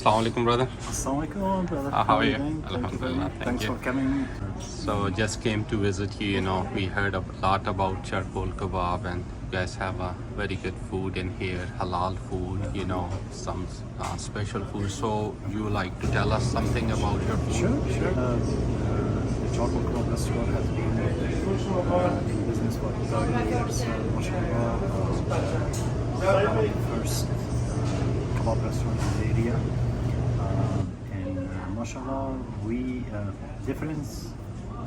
Assalamu alaikum, brother. Assalamu alaikum, brother. How are you? doing? Alhamdulillah, thank Thanks you. for coming. So just came to visit you. You know, we heard a lot about charcoal kebab, and you guys have a very good food in here, halal food. You know, some special food. So you like to tell us something about your food? Sure. The Charcoal Club restaurant has been in business for 30 years. MashaAllah, one of the first kebab restaurant in the area. MashaAllah, we difference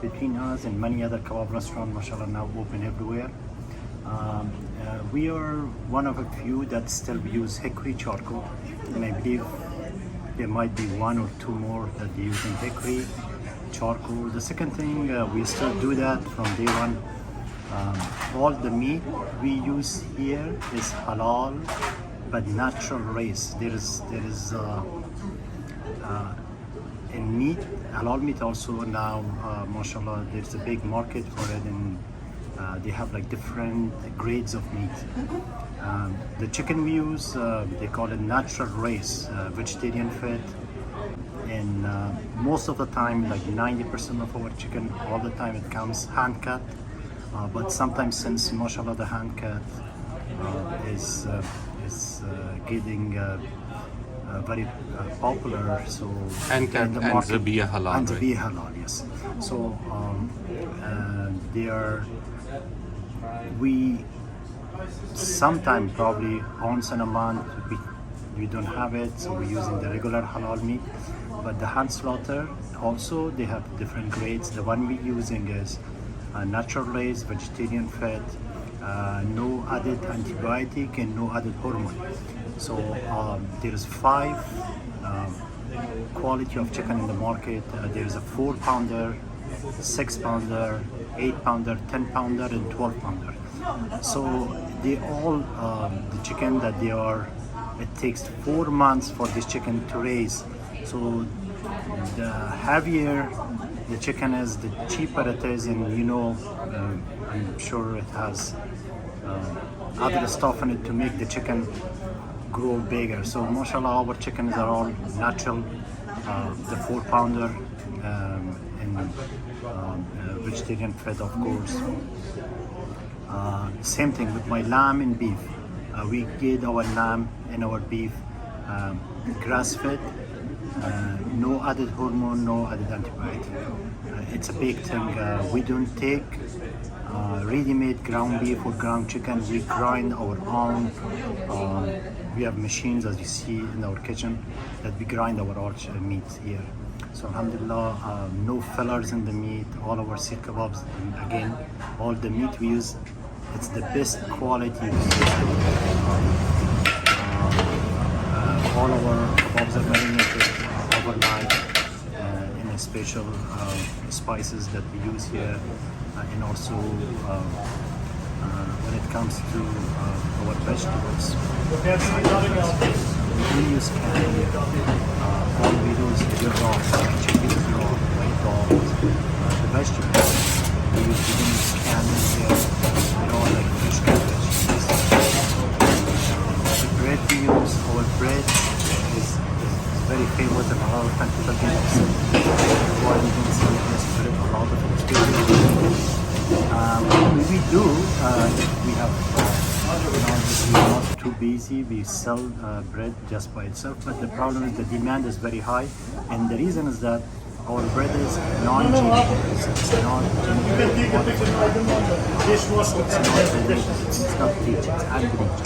between us and many other kebab restaurants, MashaAllah, now open everywhere. We are one of a few that still use hickory charcoal, and I believe there might be one or two more that they use in hickory charcoal. The second thing, we still do that from day one. All the meat we use here is halal, but natural raised. There is in meat, halal meat also now, mashallah, there's a big market for it, and they have like different grades of meat. The chicken we use, they call it natural race, vegetarian fed, and most of the time, like 90% of our chicken, all the time it comes hand cut, but sometimes since mashallah the hand cut is getting very popular, so And in the market, Zabiya halal. and right? Zabiya halal, yes. So we sometime probably once in a month we don't have it, so we're using the regular halal meat. But the hand slaughter also, they have different grades. The one we're using is natural raised, vegetarian fed, no added antibiotic and no added hormone. So there is 5 quality of chicken in the market. There is a 4-pounder, 6-pounder, 8-pounder, 10-pounder, and 12-pounder. So they all the chicken that they are. It takes 4 months for this chicken to raise. So the heavier the chicken is, the cheaper it is, and I'm sure it has other stuff in it to make the chicken grow bigger. So mashallah, our chickens are all natural, the 4-pounder, and vegetarian fed, of course. Same thing with my lamb and beef. We get our lamb and our beef grass fed, no added hormone, no added antibiotic. It's a big thing. We don't take ready-made ground beef or ground chicken. We grind our own. We have machines, as you see in our kitchen, that we grind our own meat here. So alhamdulillah, no fillers in the meat. All our seed kebabs, and again, all the meat we use, it's the best quality. All our kebabs are marinated overnight in a special spices that we use here, and also when it comes to our vegetables, we use canned here. All we do is raw, chicken raw, white dogs, the vegetables we use canned here. They're all like fresh cabbage. The bread we use, our bread is very famous, and a lot of times people can accept why we don't sell this bread. A lot of experience. We do, we have, we're not too busy, we sell bread just by itself, but the problem is the demand is very high, and the reason is that our bread is non-GMO, it's not genetically modified, it's not bleached, it's unbleached.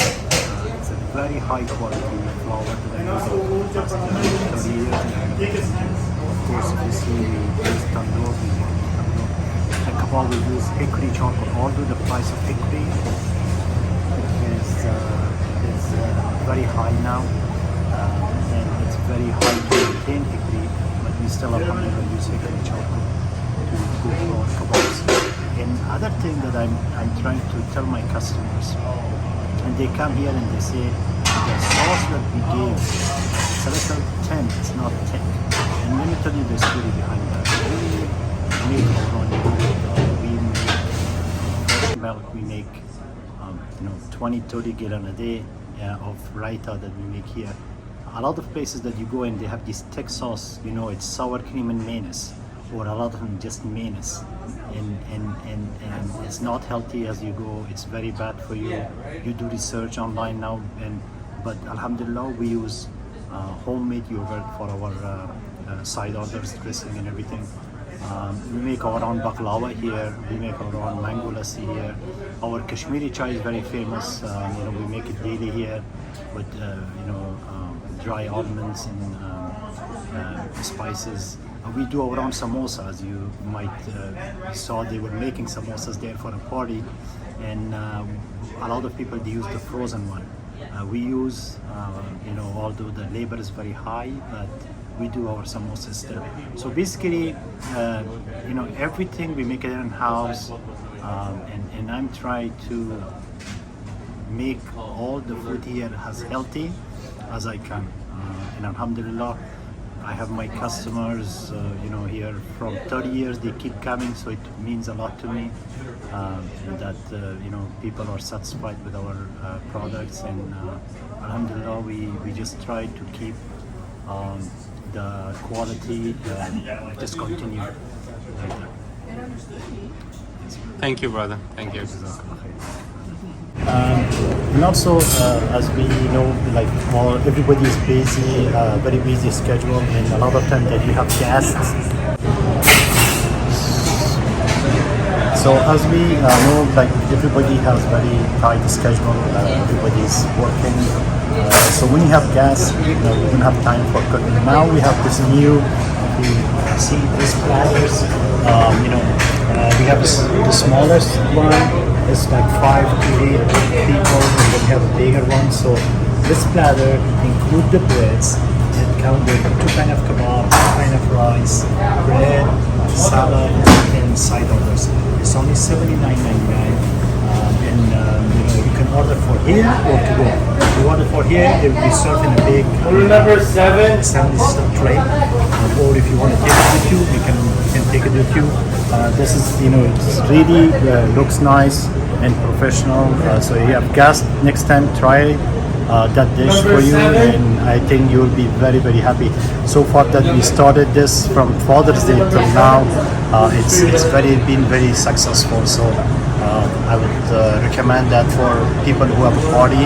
It's a very high quality flour that I use over the past 30 years, and of course if you see we use tandoor, we make tandoor. The Kabob we use hickory charcoal, although the price of hickory is very high now, and it's very high to maintain hickory, but we still have to use hickory charcoal to cook our kebabs. And other thing that I'm trying to tell my customers, and they come here and they say the sauce that we gave, it's a little thin, it's not thick. And let me tell you the story behind that. We make our own milk, we make fresh milk, we make 20-30 gallon a day of raita that we make here. A lot of places that you go in, they have this thick sauce, it's sour cream and mayonnaise, or a lot of them just mayonnaise, and it's not healthy as you go. It's very bad for you. You do research online now, but alhamdulillah, we use homemade yogurt for our side orders, dressing and everything. We make our own baklava here. We make our own mango lassi here. Our Kashmiri chai is very famous. We make it daily here with dry almonds and spices. We do our own samosa, as you might saw. They were making samosas there for a party, and a lot of people they use the frozen one. We use, although the labor is very high, but we do our samosas still. So basically, everything we make it in house, and I'm trying to make all the food here as healthy as I can. And alhamdulillah, I have my customers, here from 30 years. They keep coming, so it means a lot to me, and that people are satisfied with our products. And alhamdulillah, we just try to keep the quality just continue like that. Thank you, brother. Thank you. And also, as we know, everybody is busy, very busy schedule, and a lot of time that you have guests. So as we know, everybody has very tight schedule, everybody's working. So when you have guests, we don't have time for cooking. Now we have this new, you see these platters, we have the smallest one, it's like 5 to 8 people, and then we have a bigger one. So this platter includes the breads. It comes with 2 kind of kebab, 2 kind of rice, bread, salad, and side orders. It's only $79.99. You can order for here or to go. If you order for here, it will be served in a big number 7 70 tray. Or if you want to take it with you, you can take it with you. This is, it's really looks nice and professional. So you have guests, next time try that dish for you, and I think you'll be very, very happy. So far that we started this from Father's Day till now, it's been very successful. So I would recommend that for people who have a party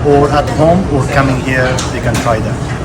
or at home or coming here, they can try that.